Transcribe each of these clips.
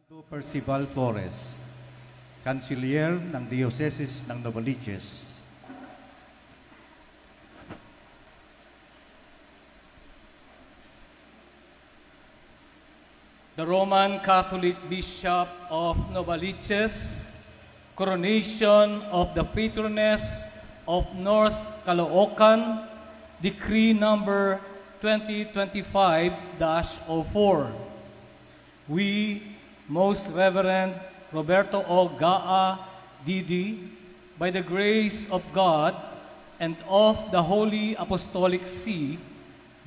Percival Flores, Kanselier ng Diocese ng Novaliches. The Roman Catholic Bishop of Novaliches, coronation of the patroness of North Caloocan, Decree number 2025-04. We, Most Reverend Roberto O. Gaa, D.D., by the grace of God and of the Holy Apostolic See,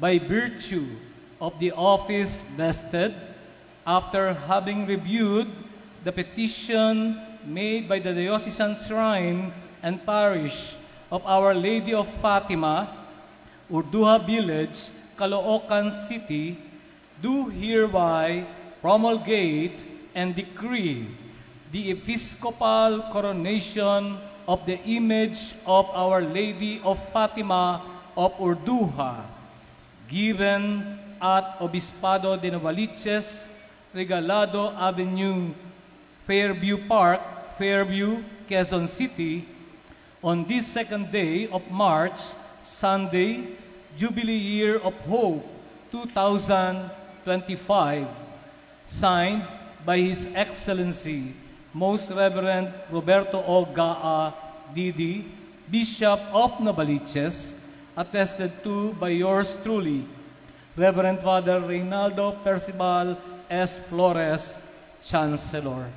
by virtue of the office vested, after having reviewed the petition made by the Diocesan Shrine and Parish of Our Lady of Fatima, Urduha Village, Caloocan City, do hereby promulgate and decree the Episcopal coronation of the image of Our Lady of Fatima of Urduha, given at Obispado de Novaliches, Regalado Avenue, Fairview Park, Fairview, Quezon City, on this second day of March, Sunday, Jubilee Year of Hope 2025, signed by His Excellency, Most Reverend Roberto O. Gaa, D.D., Bishop of Novaliches, attested to by yours truly, Reverend Father Reynaldo Percival S. Flores, Chancellor.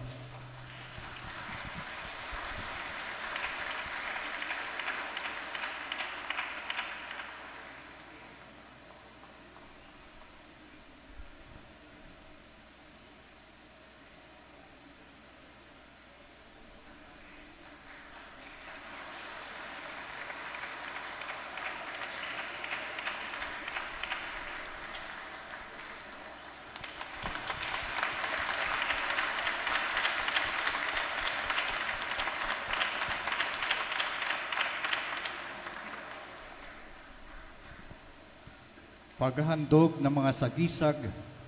Paghahandog ng mga sagisag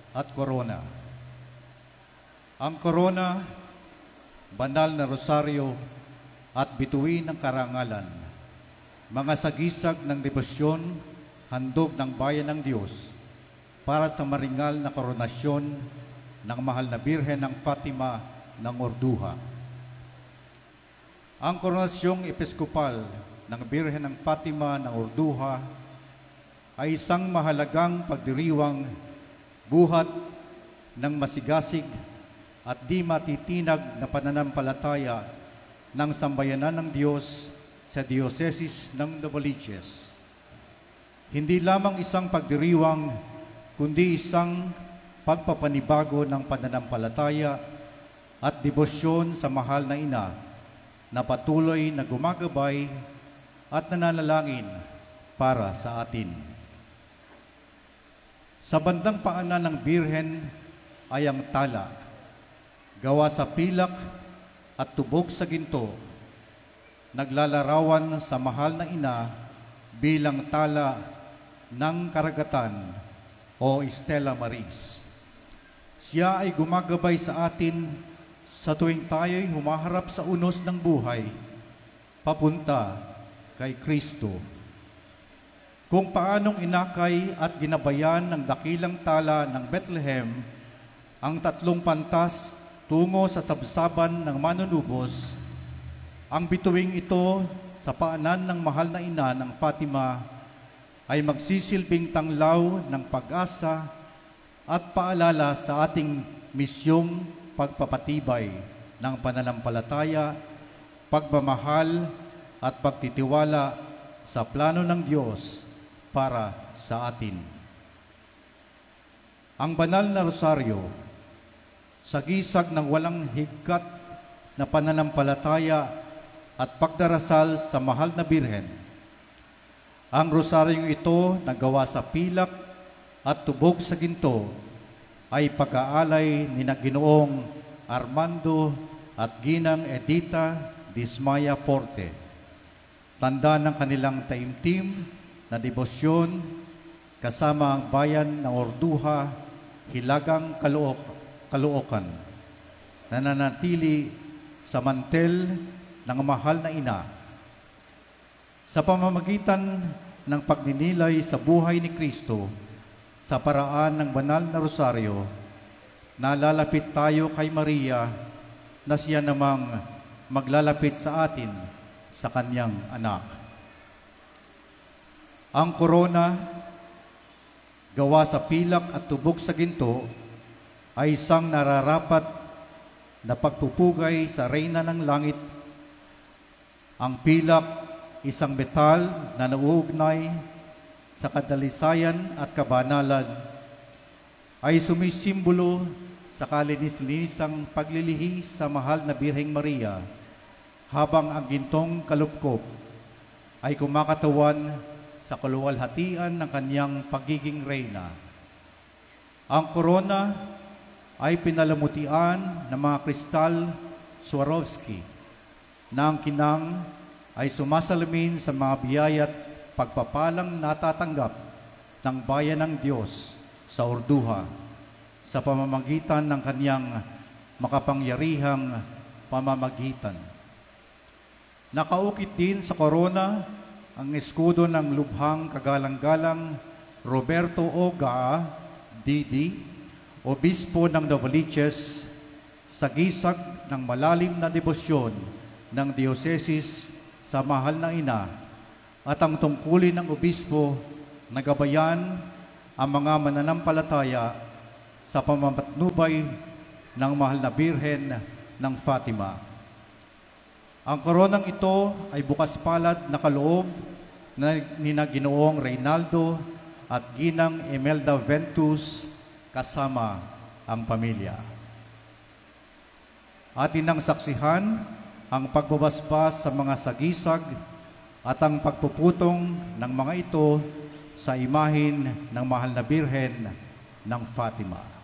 at korona. Ang korona, banal na rosaryo at bituin ng karangalan, mga sagisag ng debosyon, handog ng bayan ng Diyos para sa maringal na koronasyon ng mahal na Birhen ng Fatima ng Urduha. Ang koronasyong episkopal ng Birhen ng Fatima ng Urduha ay isang mahalagang pagdiriwang buhat ng masigasig at di matitinag na pananampalataya ng sambayanan ng Diyos sa Diocese ng Novaliches. Hindi lamang isang pagdiriwang, kundi isang pagpapanibago ng pananampalataya at debosyon sa mahal na ina na patuloy na gumagabay at nananalangin para sa atin. Sa bandang paanan ng Birhen ay ang tala, gawa sa pilak at tubog sa ginto, naglalarawan sa mahal na ina bilang tala ng karagatan o Stella Maris. Siya ay gumagabay sa atin sa tuwing tayo'y humaharap sa unos ng buhay, papunta kay Kristo. Kung paanong inakay at ginabayan ng dakilang tala ng Bethlehem ang tatlong pantas tungo sa sabsaban ng manunubos, ang bituing ito sa paanan ng mahal na ina ng Fatima ay magsisilbing tanglaw ng pag-asa at paalala sa ating misyong pagpapatibay ng pananampalataya, pagmamahal at pagtitiwala sa plano ng Diyos para sa atin. Ang banal na rosaryo, sagisag ng walang higkat na pananampalataya at pagdarasal sa mahal na Birhen. Ang rosaryong ito na gawa sa pilak at tubog sa ginto ay pag-aalay ni Ginoong Armando at Ginang Edita Dismaya Porte, tanda ng kanilang taimtim na debosyon kasama ang bayan ng Urduha, Hilagang Caloocan. na nanatili sa mantel ng mahal na ina. Sa pamamagitan ng pagninilay sa buhay ni Kristo sa paraan ng banal na rosaryo, nalalapit tayo kay Maria na siya namang maglalapit sa atin sa kanyang anak. Ang korona, gawa sa pilak at tubog sa ginto, ay isang nararapat na pagpupugay sa Reyna ng Langit. Ang pilak, isang metal na nauugnay sa kadalisayan at kabanalan, ay sumisimbolo sa kalinis-linisang paglilihis sa mahal na Birheng Maria, habang ang gintong kalupkop ay kumakatawan sa kaluwalhatian ng kanyang pagiging reyna. Ang korona ay pinalamutian ng mga kristal Swarovski na ang kinang ay sumasalamin sa mga biyaya't pagpapalang natatanggap ng bayan ng Diyos sa Urduha sa pamamagitan ng kanyang makapangyarihang pamamagitan. Nakaukit din sa korona ang eskudo ng lubhang kagalang-galang Roberto O. Gaa, D.D., obispo ng Novaliches, sa gisag ng malalim na debosyon ng diocesis sa mahal na ina, at ang tungkulin ng obispo na gabayan ang mga mananampalataya sa pamampatnubay ng mahal na Birhen ng Fatima. Ang koronang ito ay bukas palad na kaloob ni na Ginoong Reynaldo at Ginang Imelda Ventus kasama ang pamilya. Atin nang saksihan ang pagbabasbas sa mga sagisag at ang pagpuputong ng mga ito sa imahin ng mahal na Birhen ng Fatima.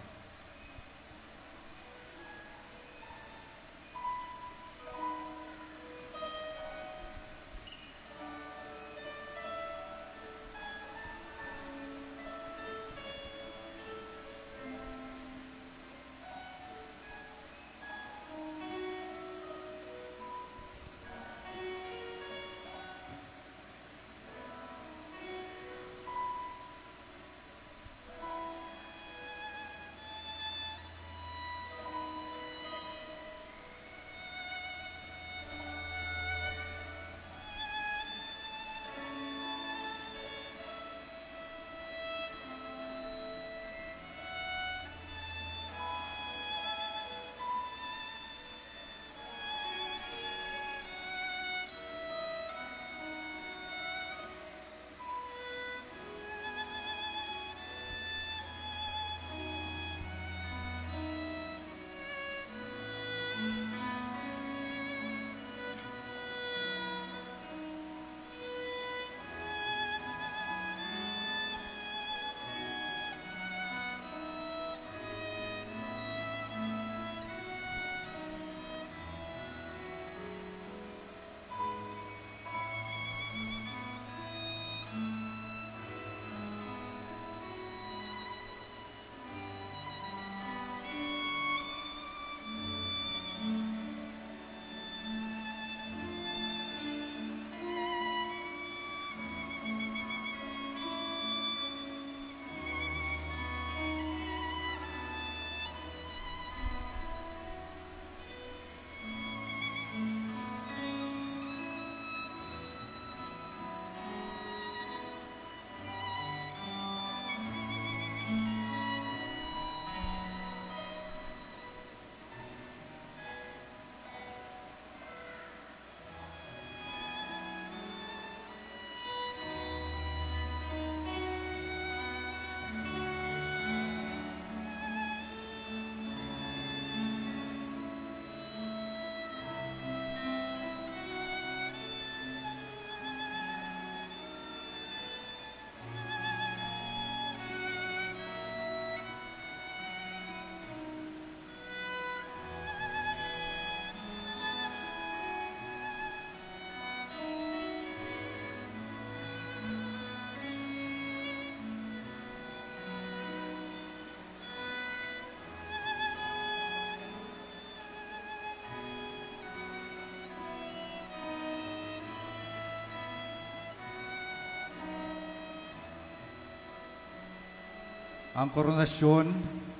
ang koronasyon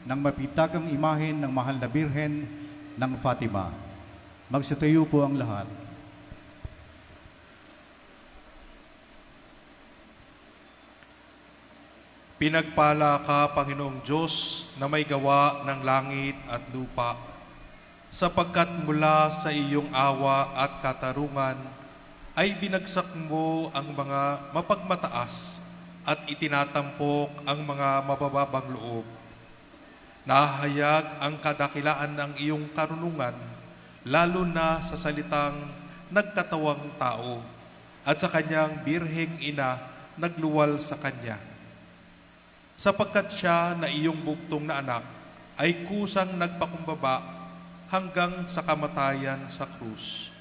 ng mapitagang imahen ng mahal na Birhen ng Fatima. Magsitayo po ang lahat. Pinagpala ka, Panginoong Diyos, na may gawa ng langit at lupa, sapagkat mula sa iyong awa at katarungan ay binagsak mo ang mga mapagmataas at itinatampok ang mga mabababang loob. Nahayag ang kadakilaan ng iyong karunungan, lalo na sa salitang nagkatawang tao at sa kanyang birheng ina nagluwal sa kanya. Sapagkat siya na iyong bugtong na anak ay kusang nagpakumbaba hanggang sa kamatayan sa krus.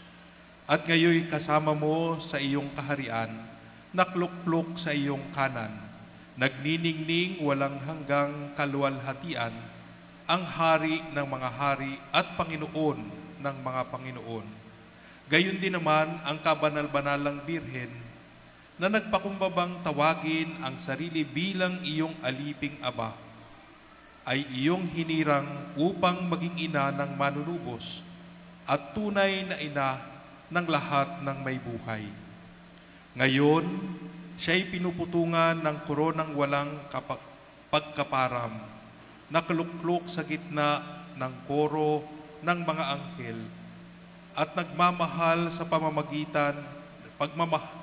At ngayoy kasama mo sa iyong kaharian, nakluklok sa iyong kanan, nagniningning walang hanggang kaluwalhatian, ang hari ng mga hari at Panginoon ng mga Panginoon. Gayon din naman ang kabanal-banalang Birhen na nagpakumbabang tawagin ang sarili bilang iyong aliping aba, ay iyong hinirang upang maging ina ng manunubos at tunay na ina ng lahat ng may buhay. Ngayon, siya'y pinuputungan ng koronang walang pagkaparam, nakaluklok sa gitna ng koro ng mga anghel at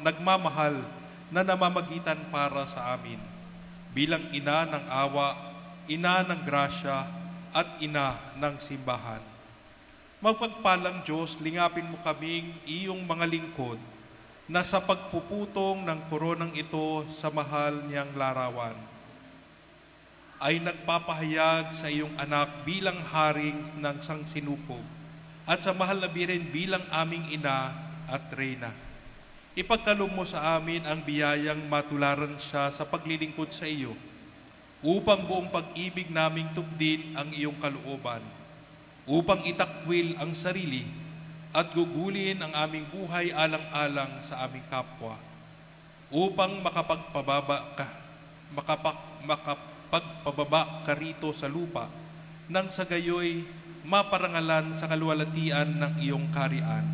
nagmamahal na namamagitan para sa amin bilang ina ng awa, ina ng grasya at ina ng simbahan. Magpagpalang Diyos, lingapin mo kaming iyong mga lingkod na sa pagpuputong ng koronang ito sa mahal niyang larawan ay nagpapahayag sa iyong anak bilang haring ng sangsinupog at sa mahal na Birhen bilang aming ina at reyna. Ipagkaloob mo sa amin ang biyayang matularan siya sa paglilingkod sa iyo upang buong pag-ibig naming tupdin ang iyong kalooban, upang itakwil ang sarili at gugulin ang aming buhay alang-alang sa aming kapwa, upang makapagpababa ka rito sa lupa, nang sa gayoy maparangalan sa kaluwalhatian ng iyong kaharian,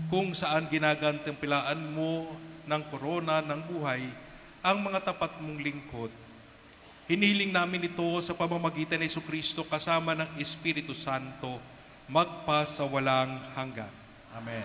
kung saan ginagantimpilaan mo ng korona ng buhay ang mga tapat mong lingkod. Hiniling namin ito sa pamamagitan ni Jesucristo kasama ng Espiritu Santo, magpasawalang hanggan. Amen.